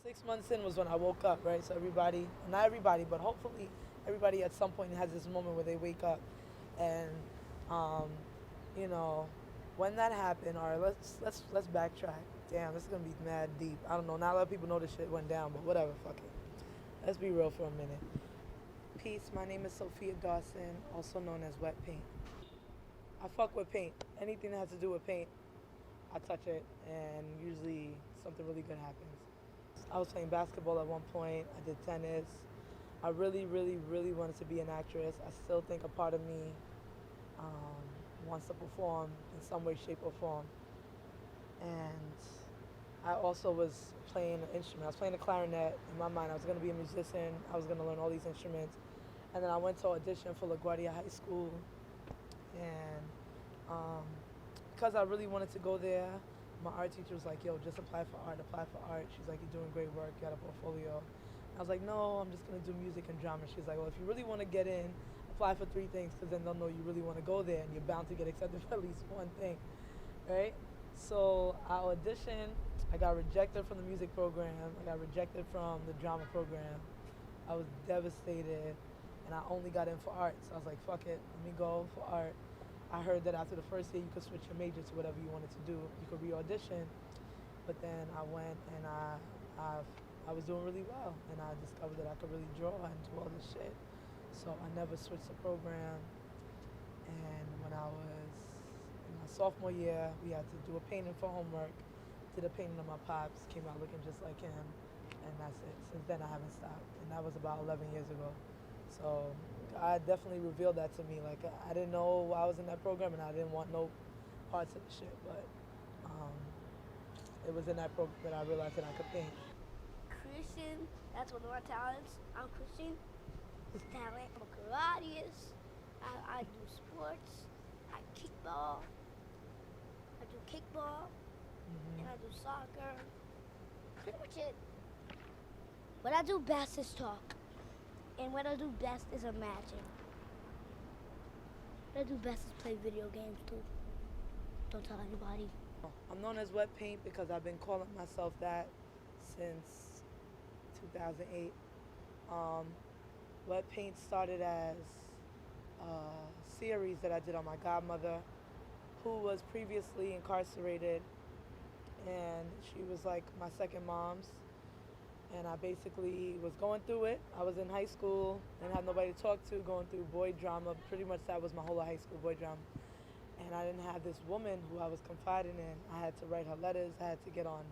6 months in was when I woke up, right? So everybody, not everybody, but hopefully everybody at some point has this moment where they wake up, and um, you know, when that happened. All right, let's backtrack. Damn, this is gonna be mad deep. I don't know. Not a lot of people know this shit went down, but whatever. Fuck it. Let's be real for a minute. Peace. My name is Sophia Dawson, also known as Wet Paint. I fuck with paint. Anything that has to do with paint, I touch it, and usually something really good happens. I was playing basketball at one point. I did tennis. I really, really, really wanted to be an actress. I still think a part of me um, wants to perform in some way, shape, or form. And I also was playing an instrument. I was playing the clarinet. In my mind, I was going to be a musician. I was going to learn all these instruments. And then I went to audition for LaGuardia High School. And um, because I really wanted to go there, my art teacher was like, yo, just apply for art, apply for art. She's like, you're doing great work, you got a portfolio. I was like, no, I'm just going to do music and drama. She's like, well, if you really want to get in, apply for 3 things, because then they'll know you really want to go there and you're bound to get accepted for at least one thing, right? So I auditioned. I got rejected from the music program. I got rejected from the drama program. I was devastated, and I only got in for art. So I was like, fuck it, let me go for art. I heard that after the first year you could switch your major to whatever you wanted to do. You could re-audition. But then I went and I was doing really well, and I discovered that I could really draw and do all this shit. So I never switched the program. And when I was in my sophomore year, we had to do a painting for homework. Did a painting of my pops, came out looking just like him, and that's it. Since then I haven't stopped, and that was about 11 years ago. So God definitely revealed that to me. Like, I didn't know I was in that program, and I didn't want no parts of the shit, but it was in that program that I realized that I could paint. Christian, that's one of my talents. I'm Christian. His talent. I'm a karateist. I do sports. I kickball. I do kickball. And I do soccer. Pretty much it. What I do best is talk. And what I do best is imagine. What I do best is play video games too. Don't tell anybody. I'm known as Wet Paint because I've been calling myself that since 2008. Wet Paint started as a series that I did on my godmother, who was previously incarcerated, and she was like my second mom's. And I basically was going through it. I was in high school, didn't have nobody to talk to, going through boy drama. Pretty much that was my whole high school, boy drama. And I didn't have this woman who I was confiding in. I had to write her letters. I had to get on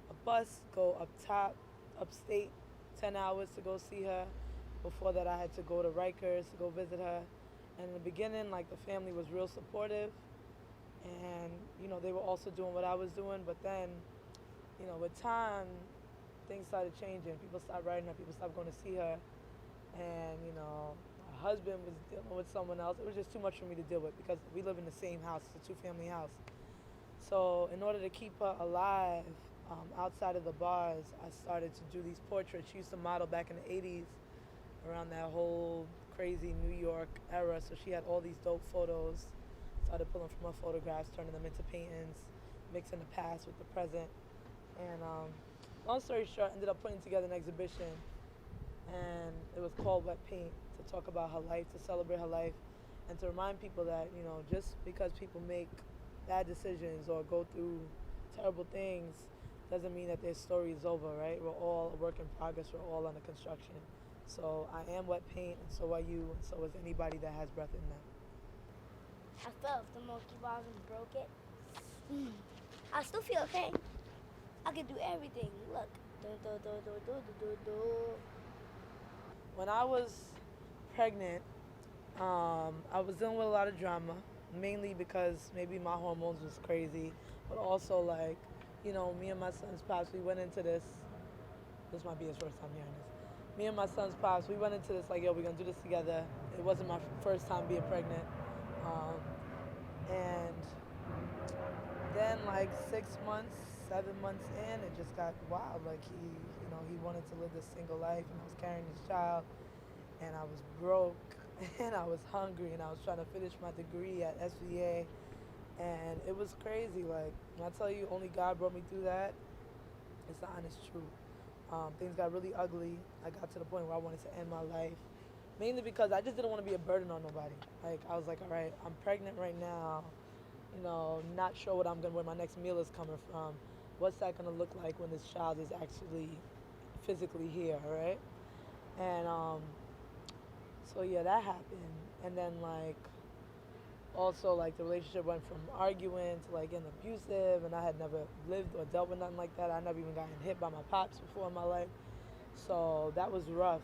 a bus, go up top, upstate, 10 hours to go see her. Before that, I had to go to Rikers to go visit her. And in the beginning, like, the family was real supportive. And, you know, they were also doing what I was doing. But then, you know, with time, things started changing. People stopped writing her. People stopped going to see her. And, you know, her husband was dealing with someone else. It was just too much for me to deal with because we live in the same house. It's a 2-family house. So in order to keep her alive outside of the bars, I started to do these portraits. She used to model back in the 80s around that whole crazy New York era. So she had all these dope photos. Started pulling from her photographs, turning them into paintings, mixing the past with the present. And long story short, ended up putting together an exhibition, and it was called Wet Paint, to talk about her life, to celebrate her life, and to remind people that, you know, just because people make bad decisions or go through terrible things doesn't mean that their story is over, right? We're all a work in progress. We're all under construction. So I am Wet Paint, and so are you, and so is anybody that has breath in them. I fell if the monkey bars and broke it. I still feel okay. I can do everything. Look. Do, do, do, do, do, do, do, do. When I was pregnant, I was dealing with a lot of drama, mainly because maybe my hormones was crazy, but also, like, you know, me and my son's pops, we went into this. This might be his first time hearing this. Me and my son's pops, we went into this like, yo, we're gonna do this together. It wasn't my first time being pregnant. And then, like, 6 months, 7 months in, it just got wild. Like, he wanted to live this single life, and I was carrying his child, and I was broke, and I was hungry, and I was trying to finish my degree at SVA, and it was crazy. Like, when I tell you only God brought me through that, it's the honest truth. Things got really ugly. I got to the point where I wanted to end my life, mainly because I just didn't want to be a burden on nobody. Like I was like, all right, I'm pregnant right now. You know, not sure where my next meal is coming from. What's that gonna look like when this child is actually physically here, right? And so yeah, that happened. And then like also like the relationship went from arguing to like getting abusive, and I had never lived or dealt with nothing like that. I never even gotten hit by my pops before in my life, so that was rough.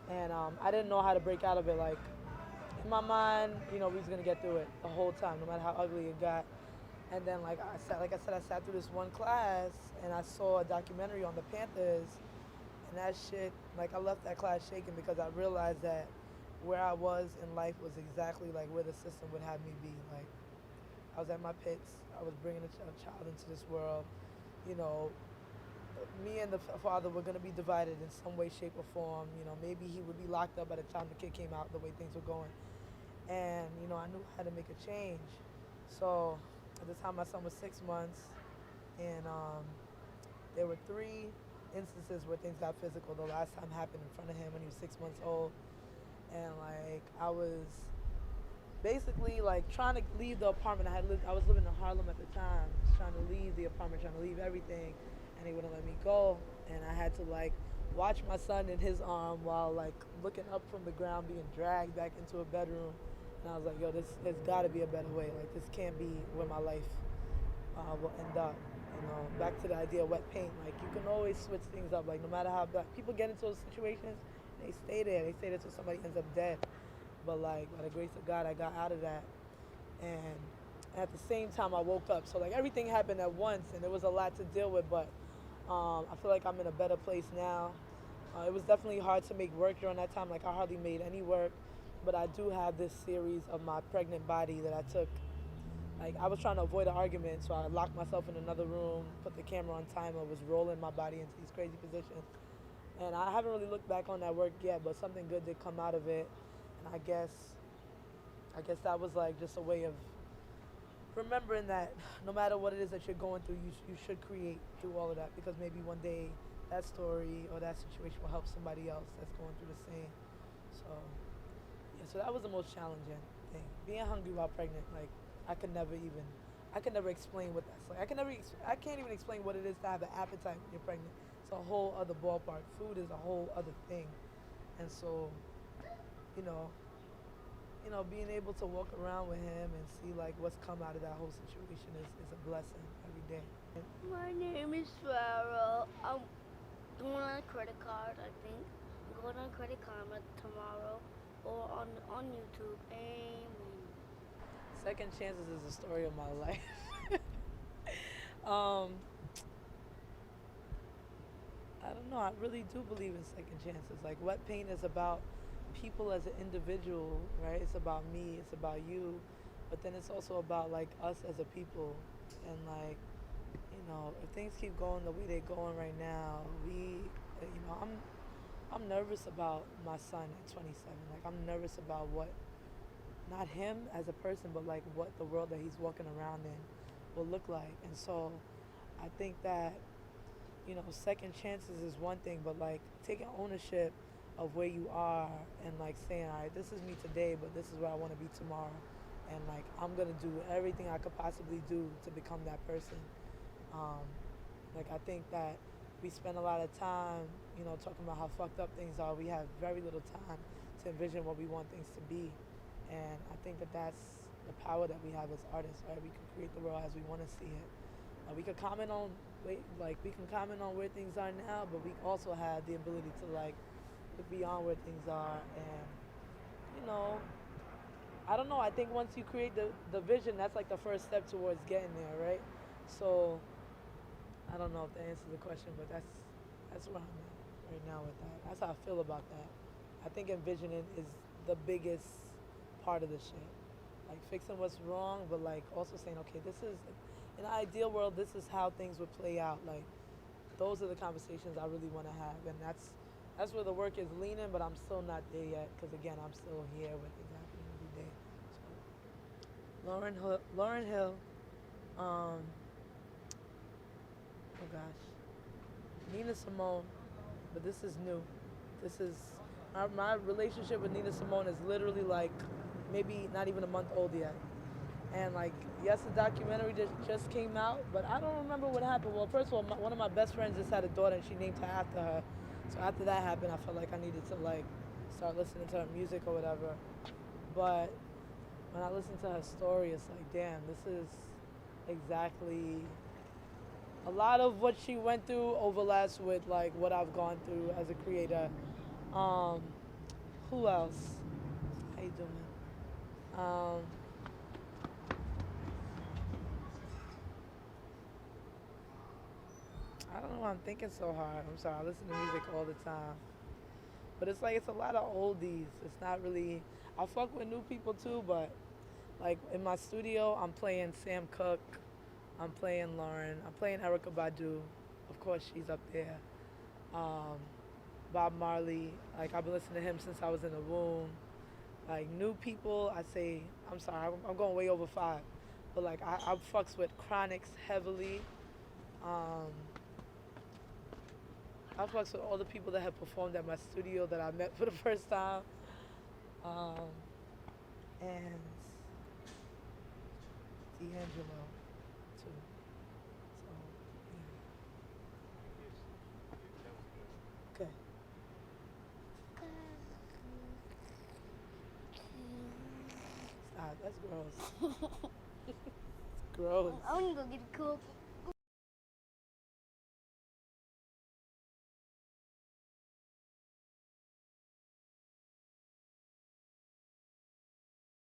And I didn't know how to break out of it. Like in my mind, you know, we was gonna get through it the whole time, no matter how ugly it got. And then I sat through this one class and I saw a documentary on the Panthers, and that shit, like I left that class shaking because I realized that where I was in life was exactly like where the system would have me be. Like I was at my pits, I was bringing a child into this world, you know, me and the father were going to be divided in some way, shape, or form. You know, maybe he would be locked up by the time the kid came out, the way things were going. And, you know, I knew I had to make a change. So at the time, my son was 6 months, and there were 3 instances where things got physical. The last time happened in front of him when he was 6 months old. And, like, I was basically, like, trying to leave the apartment. I was living in Harlem at the time, trying to leave the apartment, trying to leave everything, and he wouldn't let me go. And I had to like watch my son in his arm while like looking up from the ground, being dragged back into a bedroom. And I was like, yo, there's got to be a better way. Like this can't be where my life will end up. You know, back to the idea of wet paint. Like you can always switch things up. Like no matter how bad people get into those situations, they stay there. They stay there till somebody ends up dead. But like by the grace of God, I got out of that. And at the same time, I woke up. So like everything happened at once, and there was a lot to deal with. But I feel like I'm in a better place now. It was definitely hard to make work during that time. Like I hardly made any work, but I do have this series of my pregnant body that I took. Like I was trying to avoid an argument, so I locked myself in another room, put the camera on timer, was rolling my body into these crazy positions. And I haven't really looked back on that work yet, but something good did come out of it. And I guess that was like just a way of remembering that no matter what it is that you're going through, you should create through all of that, because maybe one day that story or that situation will help somebody else that's going through the same. So yeah, so that was the most challenging thing. Being hungry while pregnant, like I could never explain what that's like. I can't even explain what it is to have an appetite when you're pregnant. It's a whole other ballpark. Food is a whole other thing. And so, you know, being able to walk around with him and see like what's come out of that whole situation is a blessing every day. My name is Farrell. I'm going on a credit card, I think. I'm going on Credit Karma tomorrow or on YouTube. Amen. Second chances is the story of my life. I don't know. I really do believe in second chances. Like wet paint is about people as an individual, right? It's about me, it's about you, but then it's also about like us as a people. And like, you know, if things keep going the way they're going right now, I'm nervous about my son at 27. Like I'm nervous about what, not him as a person, but like what the world that he's walking around in will look like. And so I think that, you know, second chances is one thing, but like taking ownership of where you are and like saying, all right, this is me today, but this is where I want to be tomorrow. And like, I'm going to do everything I could possibly do to become that person. Like, I think that we spend a lot of time, you know, talking about how fucked up things are. We have very little time to envision what we want things to be. And I think that that's the power that we have as artists, right? We can create the world as we want to see it. We can comment on, where things are now, but we also have the ability to like look beyond where things are. And you know, I don't know. I think once you create the vision, that's like the first step towards getting there, right? So I don't know if that answers the question, but that's where I'm at right now with that. That's how I feel about that. I think envisioning is the biggest part of the shit. Like fixing what's wrong, but like also saying, okay, this is, in an ideal world, this is how things would play out. Like those are the conversations I really want to have, and that's where the work is leaning. But I'm still not there yet, because again, I'm still here with things happening every day. So Lauren Hill. Oh gosh, Nina Simone, but this is new. This is my relationship with Nina Simone is literally like maybe not even a month old yet. And like, yes, the documentary just came out, but I don't remember what happened. Well, first of all, one of my best friends just had a daughter, and she named her after her. So after that happened, I felt like I needed to like start listening to her music or whatever. But when I listen to her story, it's like, damn, this is exactly a lot of what she went through overlaps with like what I've gone through as a creator. Um, who else? How you doing? Um, I don't know why I'm thinking so hard. I'm sorry, I listen to music all the time. But it's like it's a lot of oldies. It's not really I fuck with new people too, but like in my studio I'm playing Sam Cooke, I'm playing Lauren, I'm playing Erica Badu. Of course she's up there. Um, Bob Marley, like I've been listening to him since I was in the womb. Like new people, I say, I'm sorry, I'm going way over 5. But like I fucks with Chronics heavily. Um, I fucks with all the people that have performed at my studio that I met for the first time. Um, and D'Angelo too. So yeah. Okay. Stop. That's gross. Gross. I'm gonna go get a cup.